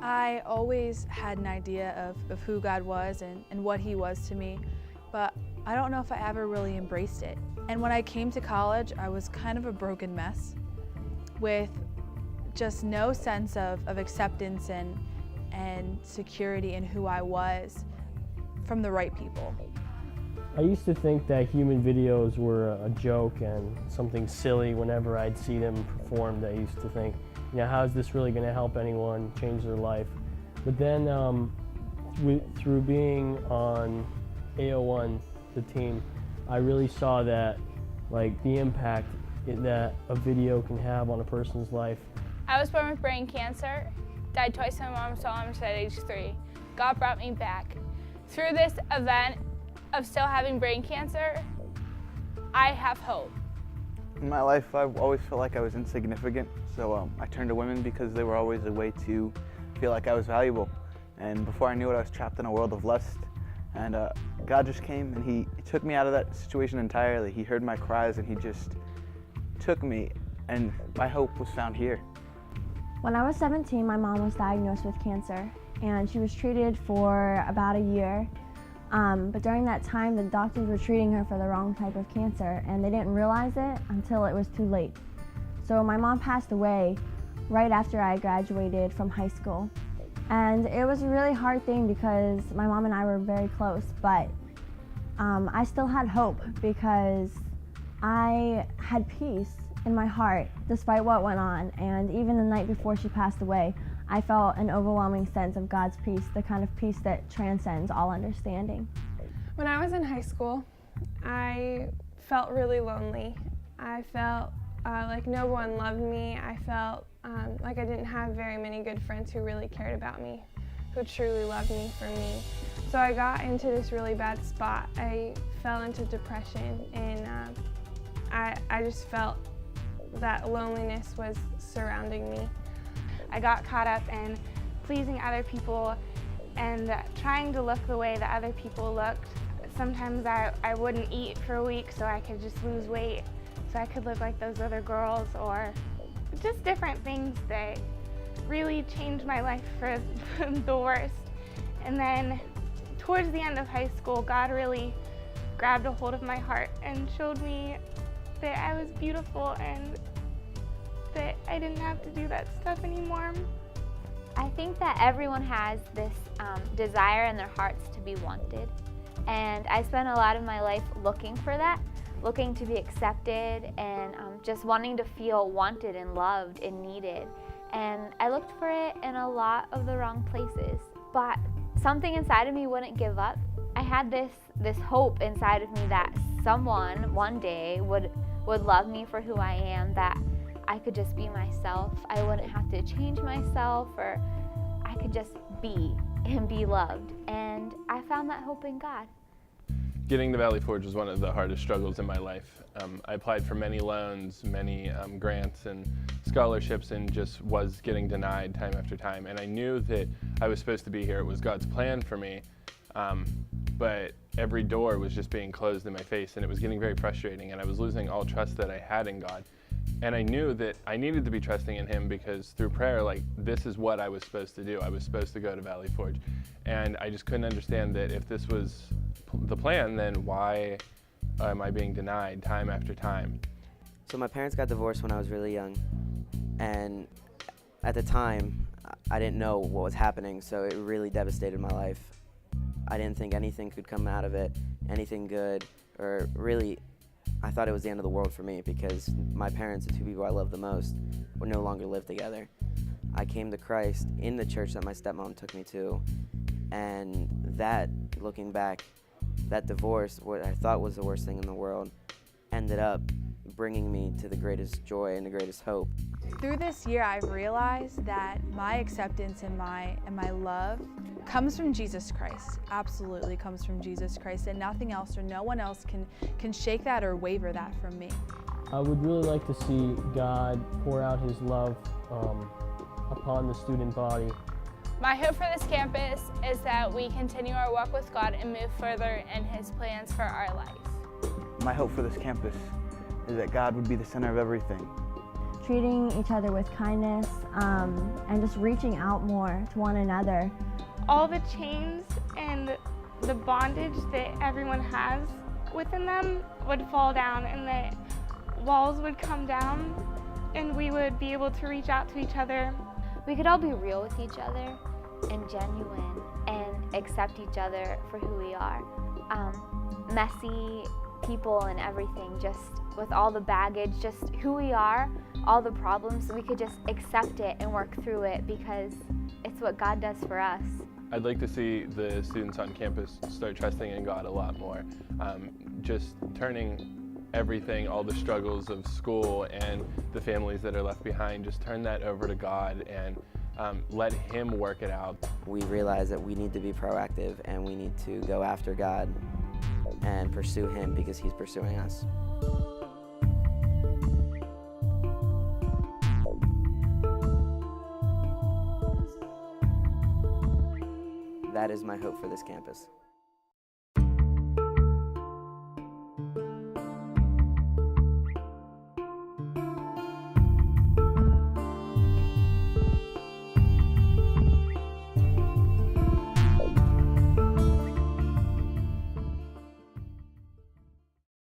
I always had an idea of who God was and what He was to me, but I don't know if I ever really embraced it. And when I came to college, I was kind of a broken mess with just no sense of acceptance and security in who I was from the right people. I used to think that human videos were a joke and something silly whenever I'd see them performed. I used to think, how is this really going to help anyone change their life? But then through being on AO1, the team, I really saw that, the impact that a video can have on a person's life. I was born with brain cancer, died twice. My mom saw him at age 3. God brought me back. Through this event of still having brain cancer, I have hope. In my life, I've always felt like I was insignificant, so I turned to women because they were always a way to feel like I was valuable. And before I knew it, I was trapped in a world of lust. And God just came and He took me out of that situation entirely. He heard my cries and He just took me, and my hope was found here. When I was 17, my mom was diagnosed with cancer, and she was treated for about a year. But during that time, the doctors were treating her for the wrong type of cancer, and they didn't realize it until it was too late. So my mom passed away right after I graduated from high school. And it was a really hard thing because my mom and I were very close, but I still had hope because I had peace in my heart despite what went on. And even the night before she passed away, I felt an overwhelming sense of God's peace, the kind of peace that transcends all understanding. When I was in high school, I felt really lonely. I felt like no one loved me. I felt like I didn't have very many good friends who really cared about me, who truly loved me for me. So I got into this really bad spot. I fell into depression, and I just felt that loneliness was surrounding me. I got caught up in pleasing other people and trying to look the way that other people looked. Sometimes I wouldn't eat for a week so I could just lose weight, so I could look like those other girls, or just different things that really changed my life for the worst. And then towards the end of high school, God really grabbed a hold of my heart and showed me that I was beautiful and that I didn't have to do that stuff anymore. I think that everyone has this desire in their hearts to be wanted, and I spent a lot of my life looking for that, looking to be accepted and just wanting to feel wanted and loved and needed. And I looked for it in a lot of the wrong places, but something inside of me wouldn't give up. I had this hope inside of me that someone one day would love me for who I am, that I could just be myself. I wouldn't have to change myself, or I could just be and be loved. And I found that hope in God. Getting to Valley Forge was one of the hardest struggles in my life. I applied for many loans, many grants and scholarships, and just was getting denied time after time. And I knew that I was supposed to be here. It was God's plan for me. But every door was just being closed in my face, and it was getting very frustrating, and I was losing all trust that I had in God. And I knew that I needed to be trusting in Him, because through prayer, this is what I was supposed to do. I was supposed to go to Valley Forge. And I just couldn't understand that if this was the plan, then why am I being denied time after time? So my parents got divorced when I was really young, and at the time, I didn't know what was happening, so it really devastated my life. I didn't think anything could come out of it, anything good, or really, I thought it was the end of the world for me, because my parents, the two people I loved the most, would no longer live together. I came to Christ in the church that my stepmom took me to, and that, looking back, that divorce, what I thought was the worst thing in the world, ended up bringing me to the greatest joy and the greatest hope. Through this year, I've realized that my acceptance and my love comes from Jesus Christ. Absolutely comes from Jesus Christ, and nothing else or no one else can shake that or waver that from me. I would really like to see God pour out His love upon the student body. My hope for this campus is that we continue our walk with God and move further in His plans for our life. My hope for this campus is that God would be the center of everything. treating each other with kindness, and just reaching out more to one another. All the chains and the bondage that everyone has within them would fall down, and the walls would come down, and we would be able to reach out to each other. We could all be real with each other and genuine and accept each other for who we are. Messy people and everything, just with all the baggage, just who we are, all the problems, we could just accept it and work through it because it's what God does for us. I'd like to see the students on campus start trusting in God a lot more. Just turning everything, all the struggles of school and the families that are left behind, just turn that over to God and let Him work it out. We realize that we need to be proactive and we need to go after God and pursue Him because He's pursuing us. That is my hope for this campus.